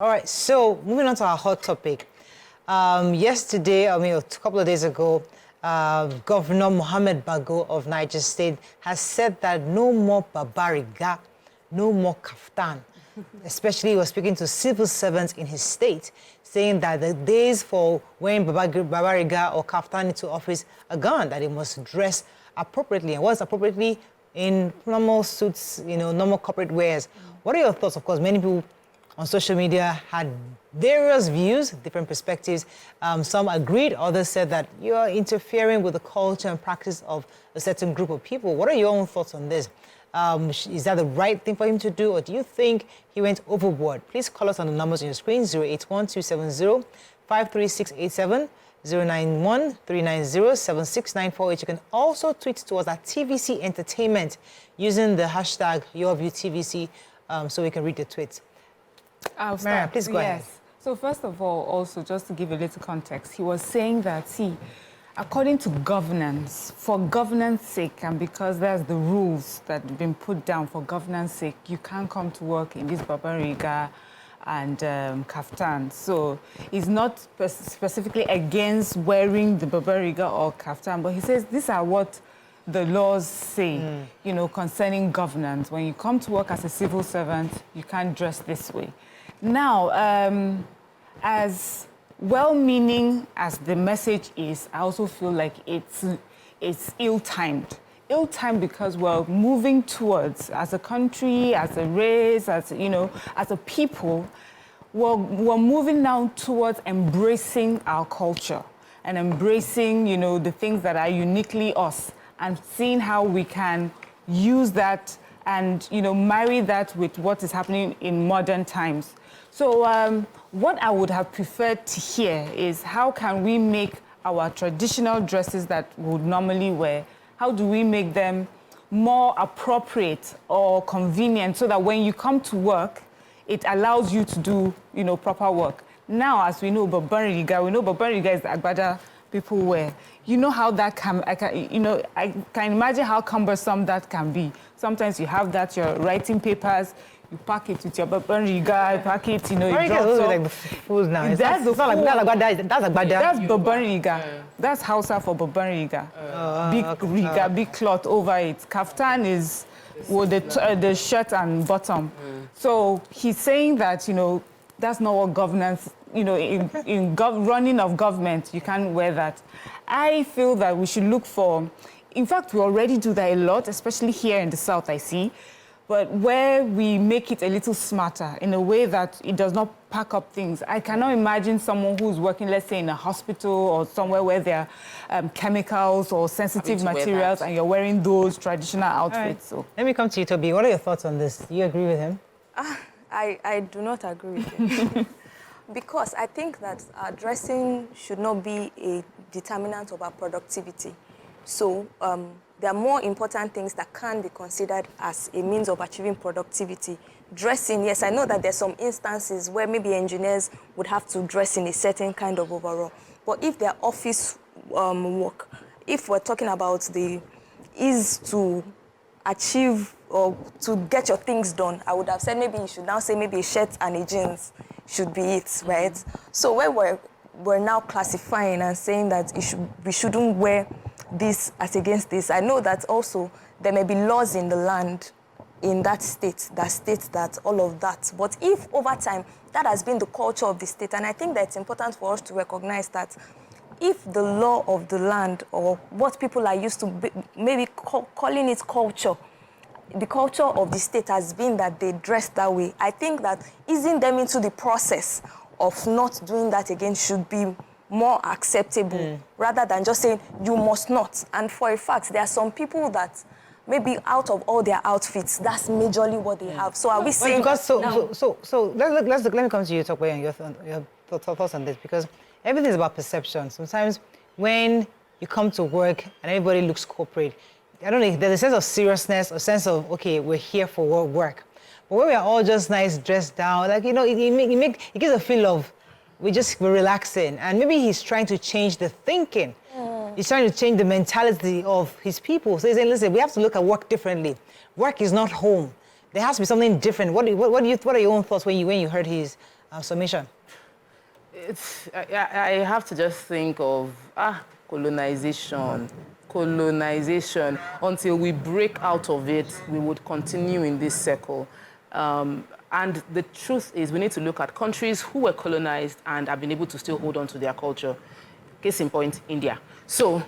All right, so moving on to our hot topic. Yesterday, a couple of days ago, Governor Mohammed Bago of Niger State has said that no more Babanriga, no more kaftan. Especially, he was speaking to civil servants in his state, saying that the days for wearing Babanriga or kaftan into office are gone, that they must dress appropriately. And what's appropriately in normal suits, normal corporate wears. What are your thoughts? Of course, many people on social media had various views, different perspectives. Some agreed, others said that you're interfering with the culture and practice of a certain group of people. What are your own thoughts on this? Is that the right thing for him to do, or do you think he went overboard? Please call us on the numbers on your screen, 081-270-53687, 091-390-76948. You can also tweet to us at TVC Entertainment using the hashtag YourViewTVC so we can read the tweets. Mariam, please go ahead. So first of all, also, just to give a little context, he was saying that, according to governance, for governance sake, and because there's the rules that have been put down for governance sake, you can't come to work in this Babanriga and kaftan. So he's not specifically against wearing the Babanriga or kaftan, but he says these are what the laws say, concerning governance. When you come to work as a civil servant, you can't dress this way. Now, as well-meaning as the message is, I also feel like it's ill-timed. Ill-timed because we're moving towards, as a country, as a race, as a people, we're moving now towards embracing our culture and embracing, the things that are uniquely us, and seeing how we can use that and, marry that with what is happening in modern times. So what I would have preferred to hear is how can we make our traditional dresses that we would normally wear, how do we make them more appropriate or convenient so that when you come to work, it allows you to do, proper work. Now, as we know, Babanriga is the agbada people wear. You know how that I can imagine how cumbersome that can be. Sometimes you have that, you're writing papers, you pack it with your Babanriga, you pack it, it drops off. Like the fools now. That's Babanriga. Yeah. That's Hausa for Babanriga. Big riga, big cloth over it. Kaftan is with the shirt and bottom. So he's saying that, that's not what governance, in running of government, you can't wear that. I feel that we should look for, in fact, we already do that a lot, especially here in the South, I see, but where we make it a little smarter in a way that it does not pack up things. I cannot imagine someone who's working, let's say, in a hospital or somewhere where there are chemicals or sensitive materials and you're wearing those traditional outfits. Right. So. Let me come to you, Toby. What are your thoughts on this? Do you agree with him? I do not agree with him. Because I think that our dressing should not be a determinant of our productivity. So there are more important things that can be considered as a means of achieving productivity. Dressing, yes, I know that there's some instances where maybe engineers would have to dress in a certain kind of overall. But if they're office work, if we're talking about the ease to achieve or to get your things done, I would have said maybe you should now say maybe a shirt and a jeans should be it, right? So where we're now classifying and saying that we shouldn't wear this as against this, I know that also there may be laws in the land in that state that states that all of that. But if over time that has been the culture of the state, and I think that it's important for us to recognize that if the law of the land or what people are used to maybe calling it culture, the culture of the state has been that they dress that way, I think that easing them into the process of not doing that again should be more acceptable rather than just saying you must not. And for a fact, there are some people that maybe out of all their outfits, that's majorly what they have. So are we saying? Because so let me come to you, talk about your thoughts on this, because everything is about perception. Sometimes when you come to work and everybody looks corporate, I don't know, there's a sense of seriousness, a sense of, okay, we're here for work. But when we are all just nice, dressed down, like, it gives a feel of we're relaxing. And maybe he's trying to change the thinking. He's trying to change the mentality of his people. So he's saying, listen, we have to look at work differently. Work is not home. There has to be something different. What are your own thoughts when you heard his submission? I have to just think of colonization. Colonization. Until we break out of it, we would continue in this circle. And the truth is, we need to look at countries who were colonized and have been able to still hold on to their culture. Case in point, India. So,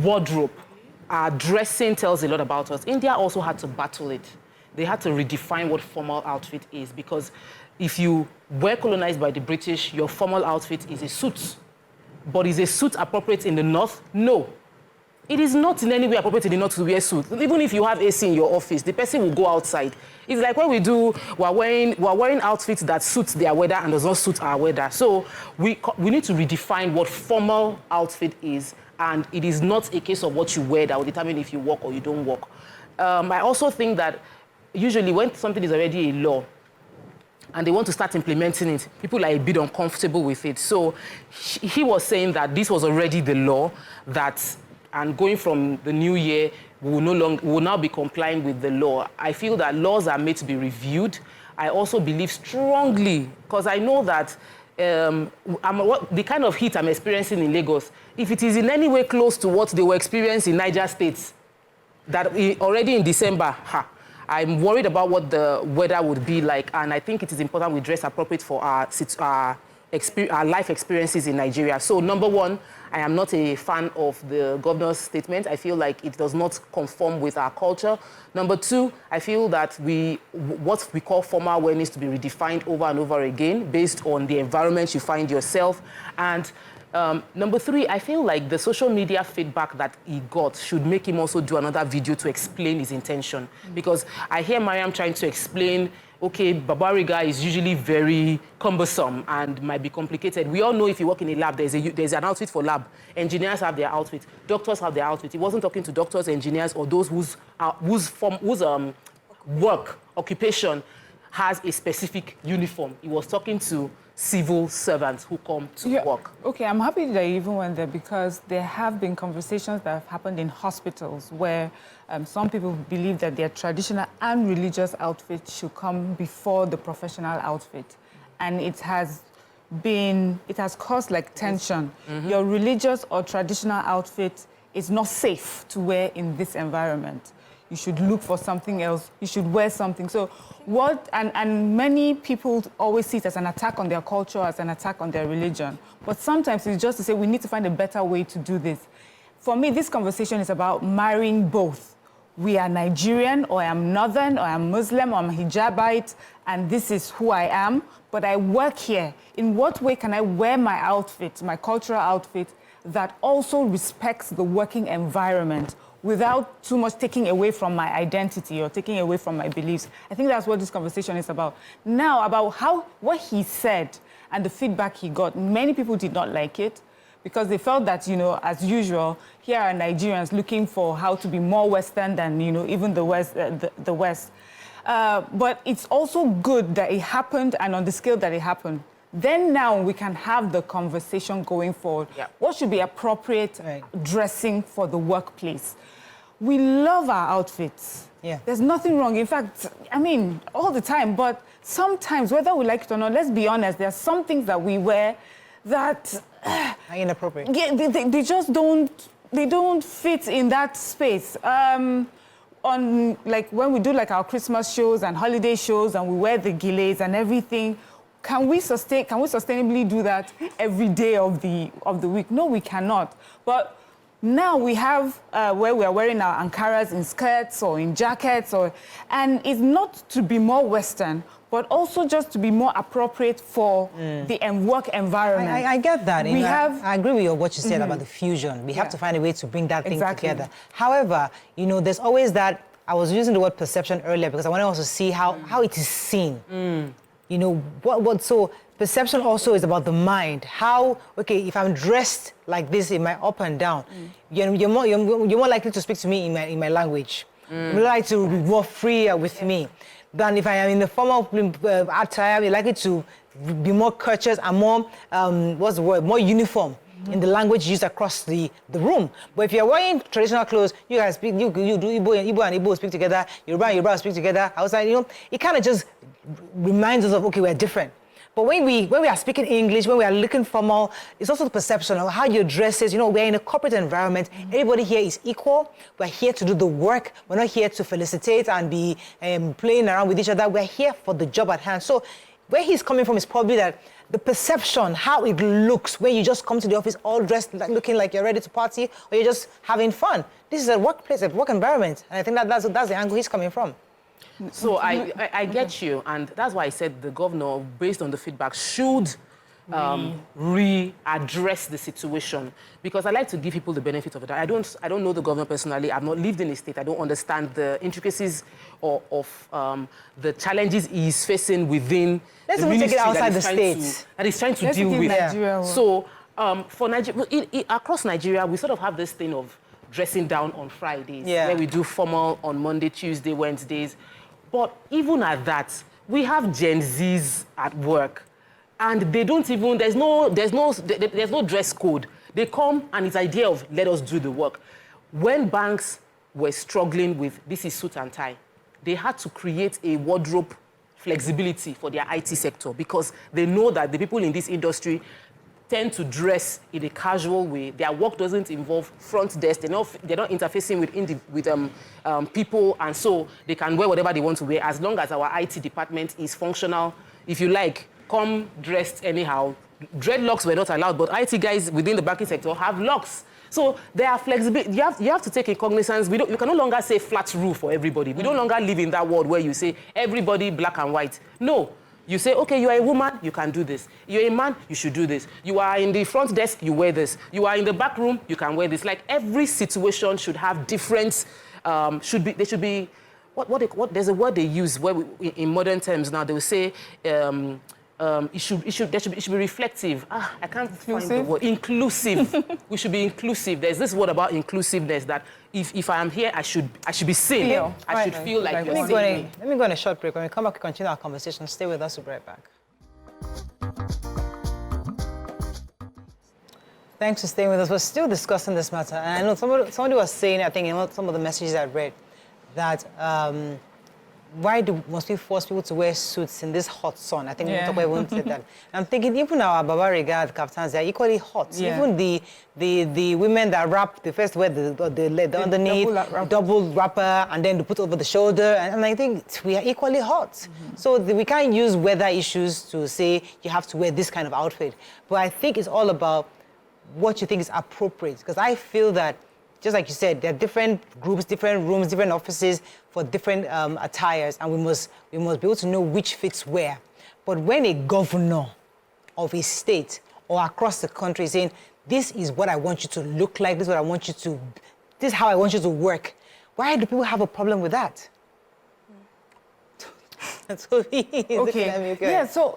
wardrobe, our dressing tells a lot about us. India also had to battle it. They had to redefine what formal outfit is, because if you were colonized by the British, your formal outfit is a suit. But is a suit appropriate in the north? No. It is not in any way appropriate in the north to wear suit. Even if you have AC in your office, the person will go outside. It's like when we're wearing outfits that suit their weather and does not suit our weather. So we need to redefine what formal outfit is, and it is not a case of what you wear that will determine if you work or you don't work. I also think that usually when something is already a law, and they want to start implementing it, people are a bit uncomfortable with it. So he was saying that this was already the law, and going from the new year, we will now be complying with the law. I feel that laws are made to be reviewed. I also believe strongly, because I know that the kind of heat I'm experiencing in Lagos, if it is in any way close to what they were experiencing in Niger State, that already in December, I'm worried about what the weather would be like, and I think it is important we dress appropriate for our life experiences in Nigeria. So, number one, I am not a fan of the governor's statement. I feel like it does not conform with our culture. Number two, I feel that what we call formal wear needs to be redefined over and over again based on the environment you find yourself. And number three, I feel like the social media feedback that he got should make him also do another video to explain his intention. Because I hear Mariam trying to explain, okay, Babanriga is usually very cumbersome and might be complicated. We all know if you work in a lab, there's an outfit for lab. Engineers have their outfit. Doctors have their outfit. He wasn't talking to doctors, engineers, or those whose work, occupation has a specific uniform. He was talking to civil servants who come to work. Okay, I'm happy that you even went there, because there have been conversations that have happened in hospitals where some people believe that their traditional and religious outfit should come before the professional outfit. And it has caused like tension. Mm-hmm. Your religious or traditional outfit is not safe to wear in this environment. You should look for something else. You should wear something. So and many people always see it as an attack on their culture, as an attack on their religion. But sometimes it's just to say we need to find a better way to do this. For me, this conversation is about marrying both. We are Nigerian, or I'm Northern, or I'm Muslim, or I'm Hijabite, and this is who I am, but I work here. In what way can I wear my outfit, my cultural outfit, that also respects the working environment without too much taking away from my identity or taking away from my beliefs? I think that's what this conversation is about. Now, about what he said and the feedback he got, many people did not like it because they felt that, as usual, here are Nigerians looking for how to be more Western than, even the West. But it's also good that it happened, and on the scale that it happened. Then now we can have the conversation going forward. Yeah. What should be appropriate dressing for the workplace? We love our outfits. Yeah. There's nothing wrong. In fact, all the time. But sometimes, whether we like it or not, let's be honest, there are some things that we wear that are inappropriate. Yeah, they just don't fit in that space. On like when we do like our Christmas shows and holiday shows and we wear the gilets and everything, can we sustainably do that every day of the week? No, we cannot. But now we have where we are wearing our Ankaras in skirts or in jackets, and it's not to be more Western, but also just to be more appropriate for the work environment. I get that. I agree with what you said about the fusion. We have to find a way to bring that thing together. However, there's always that. I was using the word perception earlier because I want to also see how it is seen. So perception also is about the mind. If I'm dressed like this in my up and down, you're more likely to speak to me in my language. You're more likely to be more freer with me than if I am in the formal attire. You're likely to be more courteous and more, more uniform in the language used across the room. But if you're wearing traditional clothes, you guys speak, you do Igbo and Igbo speak together, Yoruba and Yoruba speak together. Outside, it kind of just reminds us of, okay, we're different. But when we are speaking English, when we are looking formal, it's also the perception of how your dress is. You know, we're in a corporate environment. Everybody here is equal. We're here to do the work. We're not here to felicitate and be playing around with each other. We're here for the job at hand. So where he's coming from is probably that the perception, how it looks when you just come to the office all dressed, looking like you're ready to party, or you're just having fun. This is a workplace, a work environment. And I think that's the angle he's coming from. So I get you, and that's why I said the governor, based on the feedback, should readdress the situation, because I like to give people the benefit of it. I don't know the governor personally. I've not lived in his state. I don't understand the intricacies of the challenges he's facing within Let's the even take ministry it outside the state. that he's trying to deal with. So for Nigeria, across Nigeria, we sort of have this thing of dressing down on Fridays, where we do formal on Monday, Tuesday, Wednesdays. But even at that, we have Gen Zs at work, and they don't even, there's no dress code. They come and it's idea of let us do the work. When banks were struggling with this is suit and tie, they had to create a wardrobe flexibility for their IT sector, because they know that the people in this industry tend to dress in a casual way. Their work doesn't involve front desk. They're not interfacing with people, and so they can wear whatever they want to wear as long as our IT department is functional. If you like, come dressed anyhow. Dreadlocks were not allowed, but IT guys within the banking sector have locks. So there are flexibility. You have to take in cognizance. You can no longer say flat rule for everybody. We no longer live in that world where you say everybody black and white. No. You say, okay, you are a woman, you can do this. You're a man, you should do this. You are in the front desk, you wear this. You are in the back room, you can wear this. Like, every situation should have different, there's a word they use where in modern terms now, they will say, it should be reflective. I can't find the word. Inclusive. We should be inclusive. There's this word about inclusiveness that if I am here, I should be seen. I should feel like you're seeing me. Let me go on a short break. When we come back, we continue our conversation. Stay with us. We'll be right back. Thanks for staying with us. We're still discussing this matter. And I know somebody was saying, I think in some of the messages I read, that why must we force people to wear suits in this hot sun? I think everyone said that. I'm thinking even our Babanriga kaftans, they're equally hot. Even the women that wrap, they first wear the underneath, double wrapper, and then they put over the shoulder. And I think we are equally hot. So we can't use weather issues to say you have to wear this kind of outfit. But I think it's all about what you think is appropriate. Because I feel that, just like you said, there are different groups, different rooms, different offices for different attires, and we must be able to know which fits where. But when a governor of a state or across the country is saying, this is what I want you to look like, this is what I want you to, this is how I want you to work, why do people have a problem with that? So so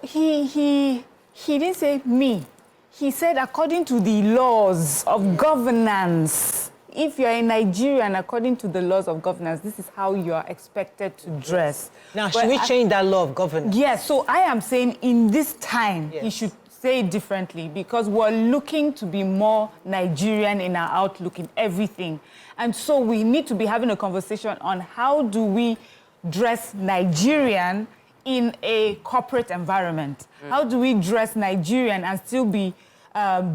he didn't say me. He said according to the laws of governance. If you're in Nigeria and according to the laws of governance, this is how you are expected to dress. Now, should we change that law of governance? Yes, so I am saying in this time, he should say it differently, because we're looking to be more Nigerian in our outlook, in everything. And so we need to be having a conversation on how do we dress Nigerian in a corporate environment? How do we dress Nigerian and still be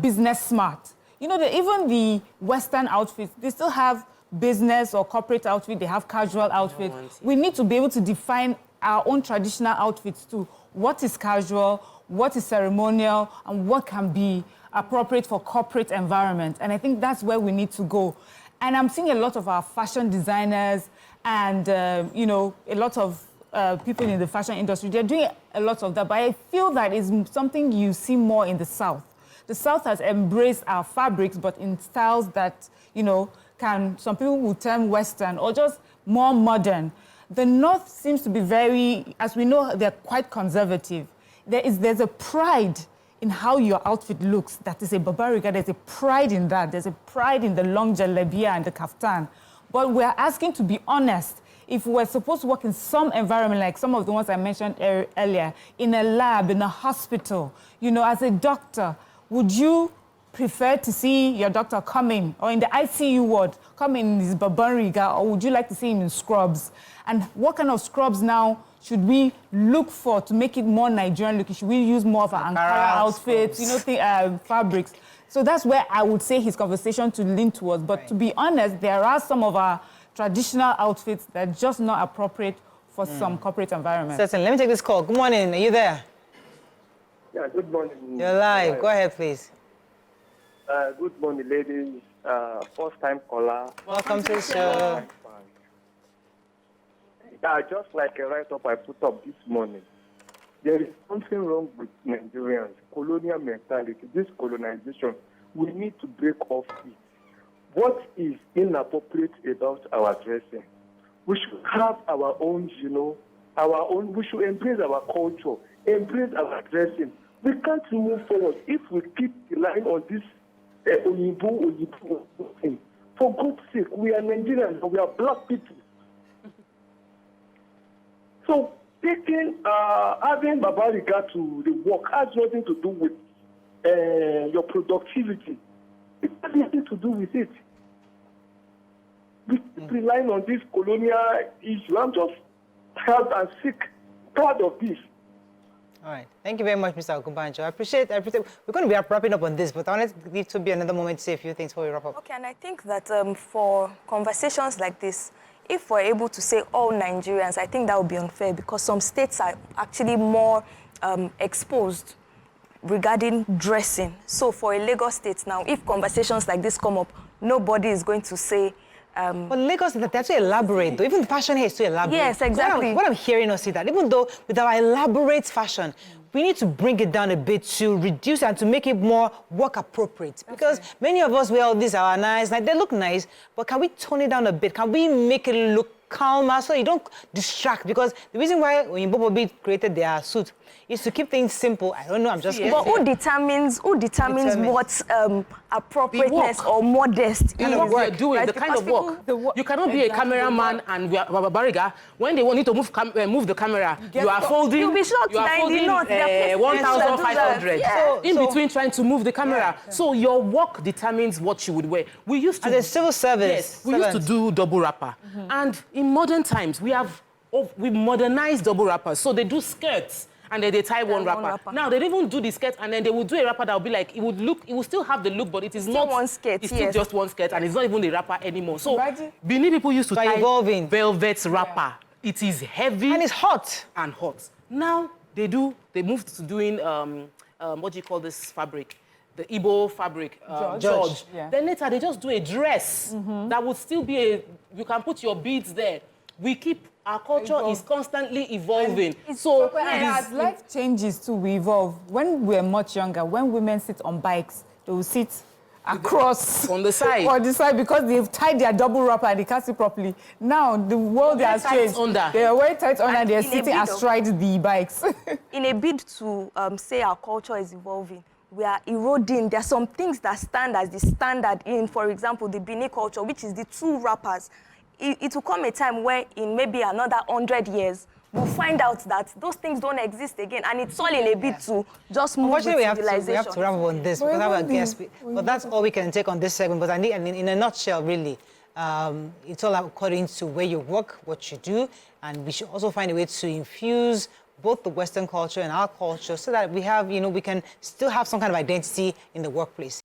business smart? You know, even the Western outfits, they still have business or corporate outfit, they have casual outfits. We need to be able to define our own traditional outfits too. What is casual, what is ceremonial, and what can be appropriate for corporate environment. And I think that's where we need to go. And I'm seeing a lot of our fashion designers and, you know, a lot of people in the fashion industry, they're doing a lot of that. But I feel that is something you see more in the South. The South has embraced our fabrics, but in styles that, you know, some people would term Western or just more modern. The North seems to be very, as we know, they're quite conservative. There's a pride in how your outfit looks. That is a Babanriga. There's a pride in that. There's a pride in the long jalebia and the kaftan. But we're asking to be honest. If we're supposed to work in some environment, like some of the ones I mentioned earlier, in a lab, in a hospital, you know, as a doctor, would you prefer to see your doctor come in, or in the ICU ward, come in his Babanriga, or would you like to see him in scrubs? And what kind of scrubs now should we look for to make it more Nigerian looking? Should we use more of an Ankara outfits, you know, fabrics? So that's where I would say his conversation to lean towards. But to be honest, there are some of our traditional outfits that are just not appropriate for some corporate environments. Certainly. Let me take this call. Good morning. Are you there? Yeah, good morning. You're live. Go ahead, please. Good morning, ladies. First-time caller. Welcome to the show. Yeah, just like a write-up I put up this morning, there is something wrong with Nigerians, colonial mentality, this colonization. We need to break off it. What is inappropriate about our dressing? We should have our own, you know, we should embrace our culture, embrace our dressing. We can't move forward if we keep relying on this Oyinbo thing. For God's sake, we are Nigerians, we are black people. So having Babanriga to the work has nothing to do with your productivity. It has nothing to do with it. We keep relying on this colonial issue. I'm just proud and sick, proud of this. All right. Thank you very much, Mr. Okubanjo. I appreciate everything. We're going to be wrapping up on this, but I want to give to be another moment to say a few things before we wrap up. Okay, and I think that for conversations like this, if we're able to say all Nigerians, I think that would be unfair because some states are actually more exposed regarding dressing. So for a Lagos state now, if conversations like this come up, nobody is going to say... But Lagos, that's to elaborate, though. Even the fashion here is to elaborate. Yes, exactly. What I'm hearing us say that, even though with our elaborate fashion, we need to bring it down a bit to reduce and to make it more work appropriate. Because many of us wear all these are nice, like they look nice, but can we tone it down a bit? Can we make it look calmer so you don't distract? Because the reason why Oyinbo Bobi created their suit is to keep things simple. I don't know, I'm just... But who determines what's appropriateness or modest in what you're doing, right? The kind of work. You cannot be a cameraman and we are Babanriga. When they want you to move the camera, you are folding. You'll be shocked that in the north, 1,500. Yeah. In between trying to move the camera. Yeah. So your work determines what you would wear. We used to... As a civil service. Yes, we used to do double wrapper. And in modern times, we modernized double wrappers. So they do skirts. And then they tie one wrapper. Now, they don't even do the skirt, and then they will do a wrapper that will be like, it will still have the look, but it is not one skirt. It's still just one skirt, and it's not even a wrapper anymore. So, Benin people used to tie velvet wrapper. It is heavy. And it's hot. And hot. Now, they moved to doing, what do you call this fabric? The Igbo fabric, George. Yeah. Then later, they just do a dress that would still be you can put your beads there. We keep... Our culture is constantly evolving. So, as life changes too, we evolve. When we're much younger, when women sit on bikes, they will sit across on the side. On the side because they've tied their double wrapper and they can't see properly. Now the world has changed. They are very tight under and they're sitting astride the bikes. In a bid to say our culture is evolving, we are eroding. There are some things that stand as the standard in, for example, the Benin culture, which is the two wrappers. It will come a time where in maybe another 100 years, we'll find out that those things don't exist again. And it's all in a bit to just move with civilization. We have to wrap up on this because I have a guest. But that's all we can take on this segment. But I need, in a nutshell, really, it's all according to where you work, what you do. And we should also find a way to infuse both the Western culture and our culture so that we have, we can still have some kind of identity in the workplace.